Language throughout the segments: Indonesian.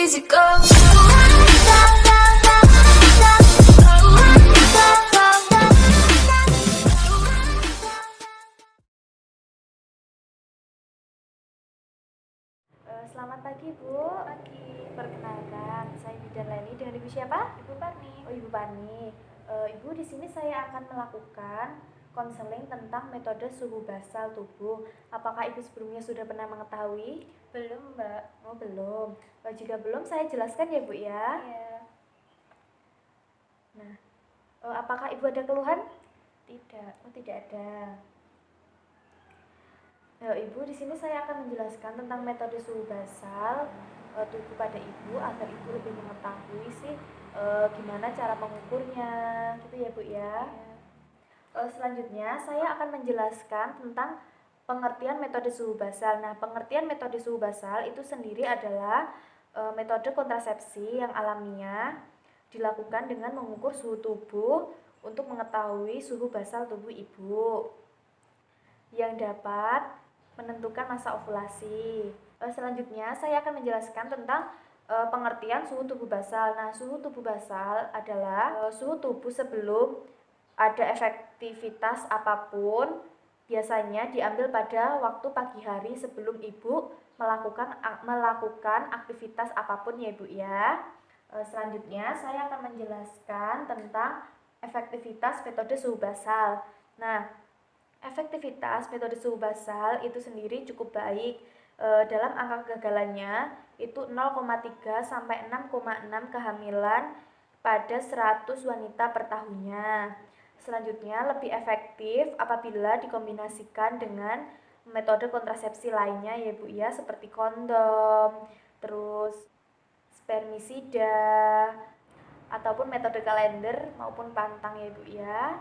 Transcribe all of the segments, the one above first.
easy go. Selamat pagi Bu. Pagi. Perkenalkan, saya Bidan Leni dengan Ibu siapa? Ibu Pani. Oh, Ibu Pani. Ibu, di sini saya akan melakukan konseling tentang metode suhu basal tubuh. Apakah Ibu sebelumnya sudah pernah mengetahui? Belum, Mbak. Oh, belum. Jika belum, saya jelaskan ya Bu ya. Iya. Nah, apakah Ibu ada keluhan? Tidak. Oh, tidak ada. Ibu, di sini saya akan menjelaskan tentang metode suhu basal tubuh pada Ibu agar Ibu lebih mengetahui sih gimana cara mengukurnya, gitu ya Bu ya. Iya. Selanjutnya saya akan menjelaskan tentang pengertian metode suhu basal. Nah, pengertian metode suhu basal itu sendiri adalah metode kontrasepsi yang alamiah dilakukan dengan mengukur suhu tubuh untuk mengetahui suhu basal tubuh Ibu yang dapat menentukan masa ovulasi. Selanjutnya saya akan menjelaskan tentang pengertian suhu tubuh basal. Nah, suhu tubuh basal adalah suhu tubuh sebelum ada efektivitas apapun, biasanya diambil pada waktu pagi hari sebelum Ibu melakukan aktivitas apapun ya Ibu ya. Selanjutnya saya akan menjelaskan tentang efektivitas metode suhu basal. Nah, efektivitas metode suhu basal itu sendiri cukup baik. Dalam angka kegagalannya itu 0,3 sampai 6,6 kehamilan pada 100 wanita per tahunnya. Selanjutnya lebih efektif apabila dikombinasikan dengan metode kontrasepsi lainnya ya Bu ya, seperti kondom, terus spermisida, ataupun metode kalender maupun pantang ya Bu ya.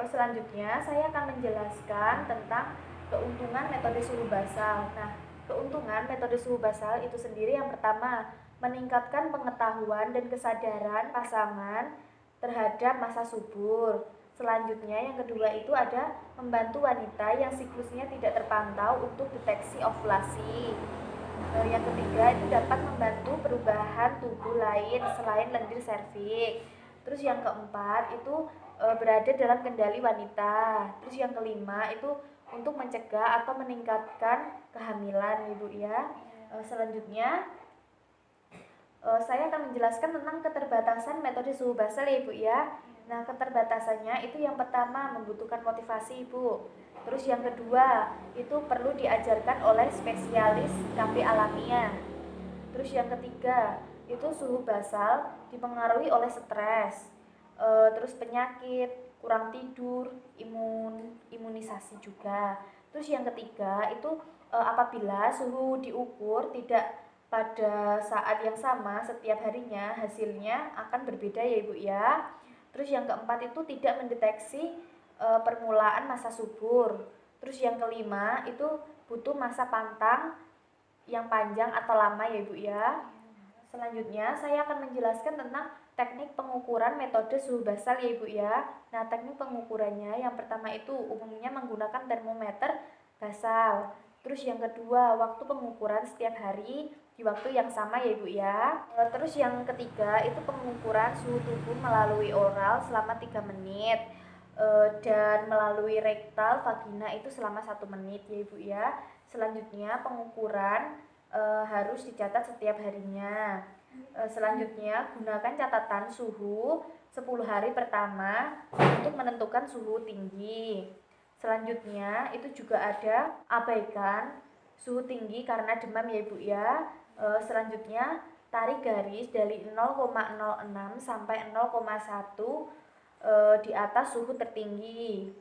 Selanjutnya saya akan menjelaskan tentang keuntungan metode suhu basal. Nah, keuntungan metode suhu basal itu sendiri yang pertama, meningkatkan pengetahuan dan kesadaran pasangan terhadap masa subur. Selanjutnya yang kedua itu ada membantu wanita yang siklusnya tidak terpantau untuk deteksi ovulasi. Yang ketiga itu dapat membantu perubahan tubuh lain selain lendir serviks. Terus yang keempat itu berada dalam kendali wanita. Terus yang kelima itu untuk mencegah atau meningkatkan kehamilan Ibu ya. Selanjutnya saya akan menjelaskan tentang keterbatasan metode suhu basal ya Ibu ya. Nah, keterbatasannya itu yang pertama membutuhkan motivasi Ibu. Terus yang kedua itu perlu diajarkan oleh spesialis KB alamiah. Terus yang ketiga itu suhu basal dipengaruhi oleh stres, terus penyakit, kurang tidur, imunisasi juga. Terus yang ketiga itu apabila suhu diukur tidak pada saat yang sama setiap harinya, hasilnya akan berbeda ya Ibu ya. Terus yang keempat itu tidak mendeteksi permulaan masa subur. Terus yang kelima itu butuh masa pantang yang panjang atau lama ya Ibu ya. Selanjutnya saya akan menjelaskan tentang teknik pengukuran metode suhu basal ya Ibu ya. Nah, teknik pengukurannya yang pertama itu umumnya menggunakan termometer basal. Terus yang kedua, waktu pengukuran setiap hari di waktu yang sama ya Ibu ya. Terus yang ketiga itu pengukuran suhu tubuh melalui oral selama 3 menit. Dan melalui rektal vagina itu selama 1 menit ya Ibu ya. Selanjutnya pengukuran harus dicatat setiap harinya. Selanjutnya gunakan catatan suhu 10 hari pertama untuk menentukan suhu tinggi. Selanjutnya itu juga ada abaikan suhu tinggi karena demam ya Ibu ya. Selanjutnya tarik garis dari 0,06 sampai 0,1 di atas suhu tertinggi.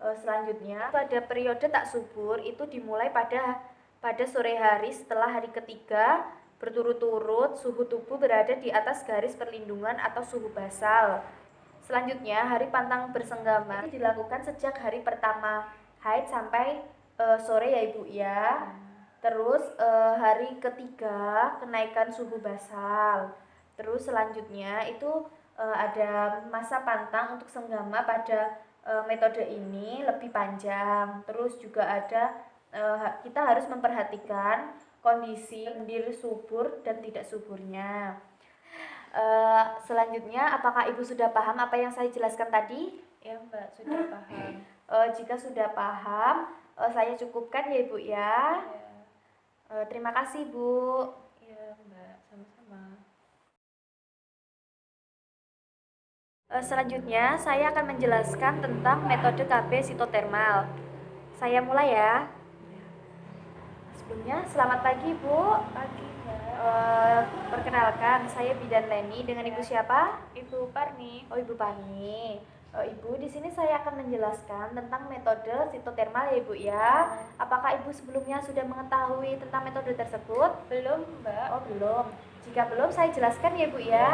Selanjutnya pada periode tak subur itu dimulai pada sore hari setelah hari ketiga berturut-turut suhu tubuh berada di atas garis perlindungan atau suhu basal. Selanjutnya hari pantang bersenggama dilakukan sejak hari pertama haid sampai sore ya Ibu ya. Terus hari ketiga kenaikan suhu basal. Terus selanjutnya itu ada masa pantang untuk senggama pada metode ini lebih panjang. Terus juga ada kita harus memperhatikan kondisi lendir subur dan tidak suburnya. Selanjutnya, apakah Ibu sudah paham apa yang saya jelaskan tadi? Ya Mbak, sudah paham. Jika sudah paham, saya cukupkan ya Ibu ya. Ya, Terima kasih Bu. ya Mbak, sama-sama. Selanjutnya, saya akan menjelaskan tentang metode KB sitotermal. Saya mulai ya. Sebelumnya, selamat pagi Bu. Pagi Mbak. Perkenalkan, saya Bidan Leni dengan Ibu siapa? Ibu Parni. Oh, Ibu Parni. Ibu, di sini saya akan menjelaskan tentang metode sitotermal ya Ibu ya. Apakah Ibu sebelumnya sudah mengetahui tentang metode tersebut? Belum Mbak. Oh, belum. Jika belum, saya jelaskan ya Ibu ya.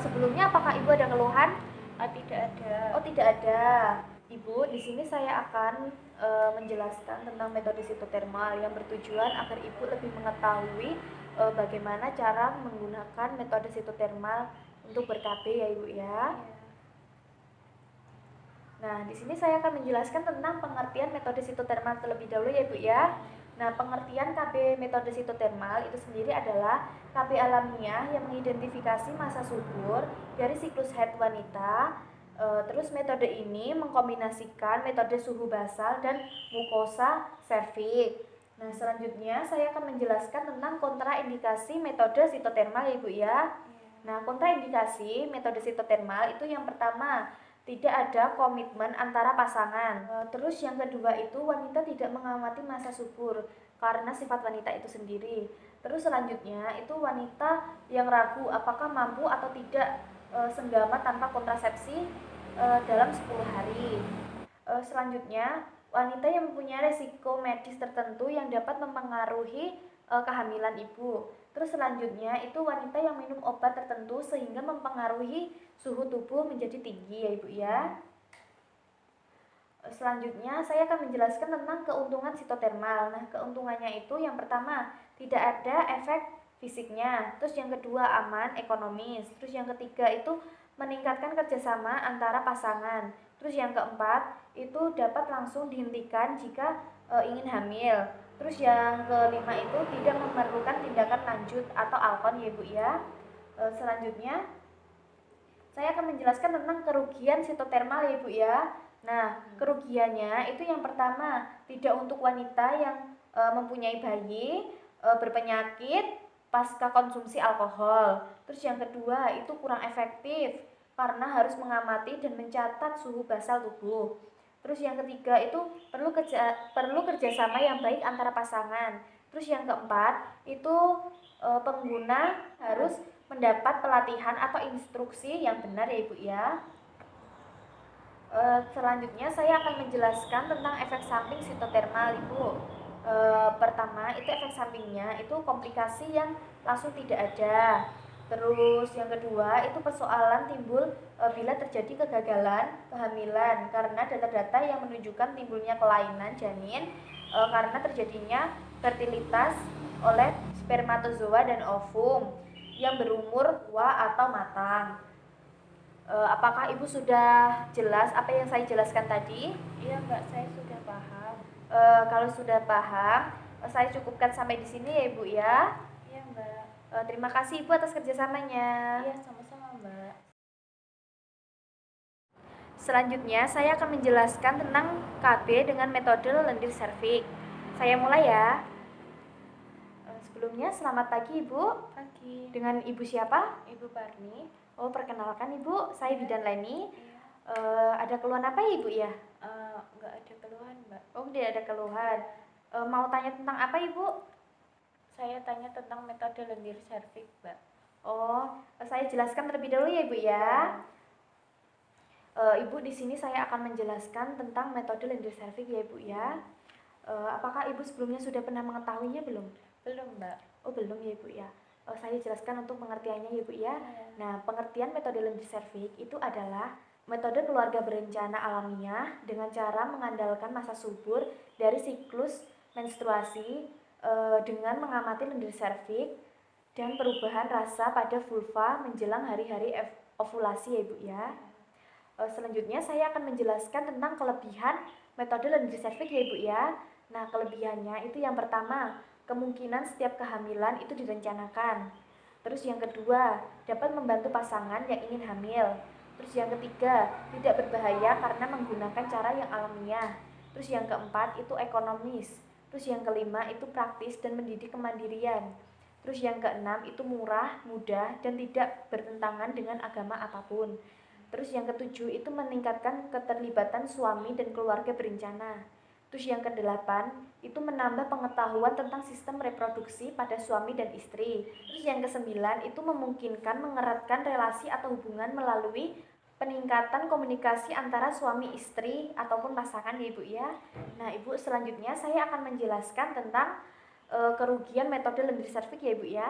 Sebelumnya apakah Ibu ada keluhan? Tidak ada. Oh, tidak ada. Ibu, di sini saya akan menjelaskan tentang metode sitotermal yang bertujuan agar Ibu lebih mengetahui bagaimana cara menggunakan metode sitotermal untuk ber-KB ya Ibu ya. Nah, di sini saya akan menjelaskan tentang pengertian metode sitotermal terlebih dahulu ya Ibu ya. Nah, pengertian KB metode sitotermal itu sendiri adalah KB alamiah yang mengidentifikasi masa subur dari siklus haid wanita. Terus metode ini mengkombinasikan metode suhu basal dan mukosa serviks. Nah, selanjutnya saya akan menjelaskan tentang kontraindikasi metode sitotermal ya Ibu ya. Nah, kontraindikasi metode sitotermal itu yang pertama, tidak ada komitmen antara pasangan. Terus yang kedua itu wanita tidak mengamati masa subur karena sifat wanita itu sendiri. Terus selanjutnya itu wanita yang ragu apakah mampu atau tidak senggama tanpa kontrasepsi dalam 10 hari. Selanjutnya, wanita yang mempunyai resiko medis tertentu yang dapat mempengaruhi kehamilan ibu. Terus selanjutnya itu wanita yang minum obat tertentu sehingga mempengaruhi suhu tubuh menjadi tinggi ya Ibu ya. Selanjutnya saya akan menjelaskan tentang keuntungan sitotermal. Nah, keuntungannya itu yang pertama, tidak ada efek fisiknya. Terus yang kedua, aman, ekonomis. Terus yang ketiga itu meningkatkan kerjasama antara pasangan. Terus yang keempat, itu dapat langsung dihentikan jika ingin hamil. Terus yang kelima itu tidak memerlukan tindakan lanjut atau alkon ya Ibu ya. Selanjutnya saya akan menjelaskan tentang kerugian sitotermal ya Ibu ya. Nah, kerugiannya itu yang pertama, tidak untuk wanita yang mempunyai bayi, berpenyakit pasca konsumsi alkohol. Terus yang kedua itu kurang efektif karena harus mengamati dan mencatat suhu basal tubuh. Terus yang ketiga itu perlu kerjasama yang baik antara pasangan. Terus yang keempat itu pengguna harus mendapat pelatihan atau instruksi yang benar ya Ibu ya. Selanjutnya saya akan menjelaskan tentang efek samping sitotermal Ibu. Pertama itu efek sampingnya itu komplikasi yang langsung tidak ada. Terus yang kedua itu persoalan timbul bila terjadi kegagalan kehamilan karena data-data yang menunjukkan timbulnya kelainan janin karena terjadinya fertilitas oleh spermatozoa dan ovum yang berumur tua atau matang. Apakah Ibu sudah jelas apa yang saya jelaskan tadi? Iya Mbak, saya sudah paham. Kalau sudah paham, saya cukupkan sampai di sini ya Ibu ya. Iya Mbak. Terima kasih Ibu atas kerjasamanya. Iya, sama-sama Mbak. Selanjutnya saya akan menjelaskan tentang KB dengan metode lendir serviks. Saya mulai ya. Sebelumnya selamat pagi Ibu. Pagi. Dengan Ibu siapa? Ibu Parni. Oh, perkenalkan Ibu, saya Bidan Leni. Iya. Ada keluhan apa ya Ibu ya? Nggak ada keluhan Mbak. Oh, tidak ada keluhan. Mau tanya tentang apa Ibu? Saya tanya tentang metode lendir serviks Mbak. Oh, saya jelaskan terlebih dahulu ya Ibu ya. Ibu di sini saya akan menjelaskan tentang metode lendir serviks ya Ibu ya. Apakah Ibu sebelumnya sudah pernah mengetahuinya belum? Belum Mbak. Oh, belum ya Ibu ya. Saya jelaskan untuk pengertiannya ya Ibu ya. Nah, pengertian metode lendir serviks itu adalah metode keluarga berencana alamiah dengan cara mengandalkan masa subur dari siklus menstruasi dengan mengamati lendir serviks dan perubahan rasa pada vulva menjelang hari-hari ovulasi ya Ibu ya. Selanjutnya saya akan menjelaskan tentang kelebihan metode lendir serviks ya Ibu ya. Nah, kelebihannya itu yang pertama, kemungkinan setiap kehamilan itu direncanakan. Terus yang kedua, dapat membantu pasangan yang ingin hamil. Terus yang ketiga, tidak berbahaya karena menggunakan cara yang alamiah. Terus yang keempat, itu ekonomis. Terus yang kelima, itu praktis dan mendidik kemandirian. Terus yang keenam, itu murah, mudah, dan tidak bertentangan dengan agama apapun. Terus yang ketujuh, itu meningkatkan keterlibatan suami dan keluarga berencana. Terus yang kedelapan, itu menambah pengetahuan tentang sistem reproduksi pada suami dan istri. Terus yang kesembilan, itu memungkinkan mengeratkan relasi atau hubungan melalui peningkatan komunikasi antara suami istri ataupun pasangan ya Ibu ya. Nah Ibu, selanjutnya saya akan menjelaskan tentang kerugian metode lendir serviks ya Ibu ya.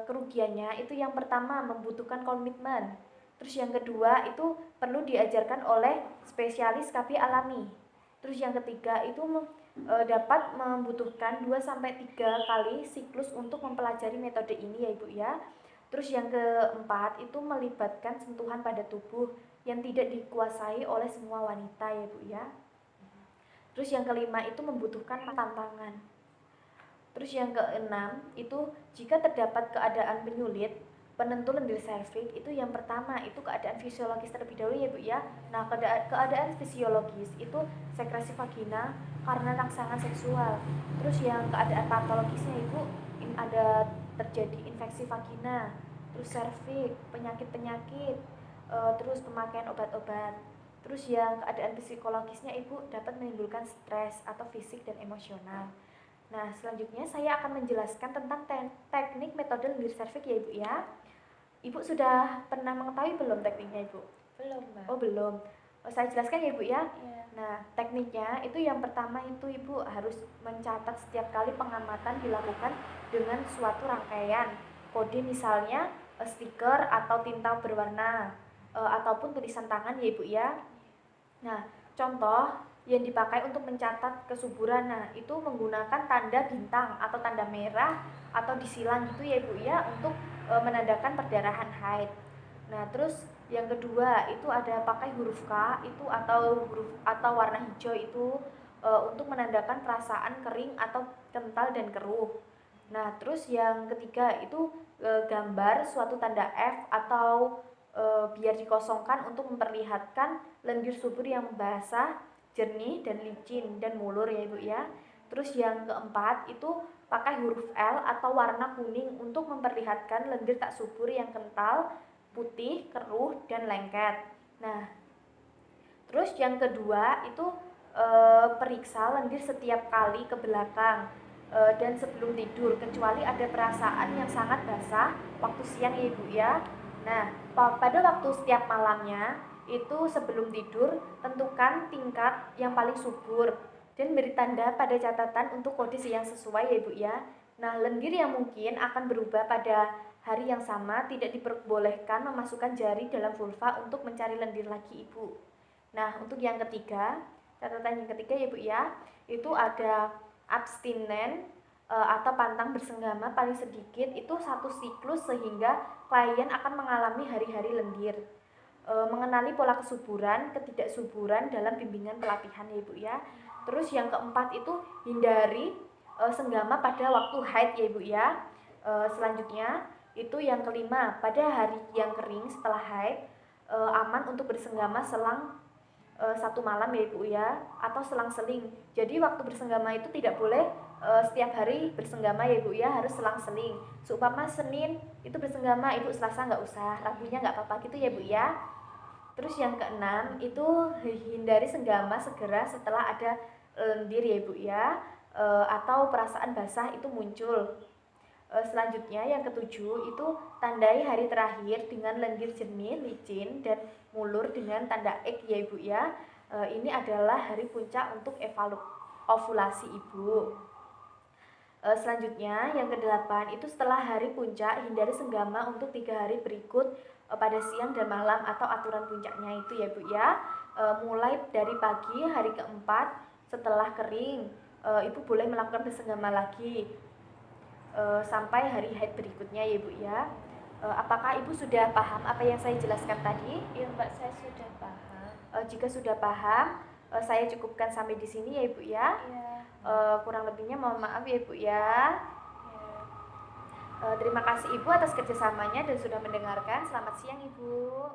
Kerugiannya itu yang pertama membutuhkan komitmen. Terus yang kedua itu perlu diajarkan oleh spesialis KB alami. Terus yang ketiga itu dapat membutuhkan 2-3 kali siklus untuk mempelajari metode ini ya Ibu ya. Terus yang keempat itu melibatkan sentuhan pada tubuh yang tidak dikuasai oleh semua wanita ya Bu ya. Terus yang kelima itu membutuhkan tantangan. Terus yang keenam itu jika terdapat keadaan penyulit penentu lendir serviks itu yang pertama itu keadaan fisiologis terlebih dahulu ya Bu ya. Nah, keadaan fisiologis itu sekresi vagina karena rangsangan seksual. Terus yang keadaan patologisnya Ibu ada terjadi infeksi vagina, terus serviks, penyakit-penyakit, terus pemakaian obat-obat. Terus yang keadaan psikologisnya Ibu dapat menimbulkan stres atau fisik dan emosional. Nah, selanjutnya saya akan menjelaskan tentang teknik metode lendir serviks ya Ibu ya. Ibu sudah pernah mengetahui belum tekniknya Ibu? Belum, Mbak. Oh belum. Saya jelaskan ya Ibu ya. Iya. Nah, tekniknya itu yang pertama itu Ibu harus mencatat setiap kali pengamatan dilakukan dengan suatu rangkaian kode, misalnya stiker atau tinta berwarna ataupun tulisan tangan ya Ibu ya. Nah, contoh yang dipakai untuk mencatat kesuburan, nah itu menggunakan tanda bintang atau tanda merah atau disilang gitu ya Ibu ya untuk menandakan perdarahan haid. Nah, terus yang kedua itu ada pakai huruf K itu atau warna hijau itu untuk menandakan perasaan kering atau kental dan keruh. Nah, terus yang ketiga itu gambar suatu tanda F atau biar dikosongkan untuk memperlihatkan lendir subur yang basah, jernih dan licin dan mulur ya Ibu ya. Terus yang keempat itu pakai huruf L atau warna kuning untuk memperlihatkan lendir tak subur yang kental, putih, keruh dan lengket. Nah, terus yang kedua itu periksa lendir setiap kali ke belakang dan sebelum tidur kecuali ada perasaan yang sangat basah waktu siang ya Ibu ya. Nah, pada waktu setiap malamnya itu sebelum tidur tentukan tingkat yang paling subur dan beri tanda pada catatan untuk kode yang sesuai ya Ibu ya. Nah, lendir yang mungkin akan berubah pada hari yang sama tidak diperbolehkan memasukkan jari dalam vulva untuk mencari lendir lagi Ibu. Nah, untuk yang ketiga, catatan yang ketiga ya Bu ya, itu ada abstinen atau pantang bersenggama paling sedikit itu 1 siklus sehingga klien akan mengalami hari-hari lendir. Mengenali pola kesuburan, ketidaksuburan dalam bimbingan pelatihan ya Ibu ya. Terus yang keempat itu hindari senggama pada waktu haid ya Ibu ya. Selanjutnya itu yang kelima, pada hari yang kering setelah haid aman untuk bersenggama selang 1 malam ya Ibu ya, atau selang-seling. Jadi waktu bersenggama itu tidak boleh setiap hari bersenggama ya Ibu ya, harus selang-seling. Seumpama Senin itu bersenggama, Ibu Selasa nggak usah, Rabunya nggak apa-apa gitu ya Bu ya. Terus yang keenam itu hindari senggama segera setelah ada lendir ya Ibu ya, atau perasaan basah itu muncul. Selanjutnya yang ketujuh itu tandai hari terakhir dengan lendir jernih, licin dan mulur dengan tanda X ya Ibu ya. Ini adalah hari puncak untuk ovulasi Ibu. Selanjutnya yang ke-8 itu setelah hari puncak hindari senggama untuk 3 hari berikut pada siang dan malam atau aturan puncaknya itu ya Bu ya. Mulai dari pagi hari keempat setelah kering Ibu boleh melakukan bersenggama lagi sampai hari haid berikutnya ya Bu ya. Apakah Ibu sudah paham apa yang saya jelaskan tadi? Iya Mbak, saya sudah paham. Jika sudah paham, Saya cukupkan sampai di sini ya Ibu ya. Iya. Kurang lebihnya mohon maaf ya Ibu ya. Iya. Terima kasih Ibu atas kerjasamanya dan sudah mendengarkan. Selamat siang Ibu.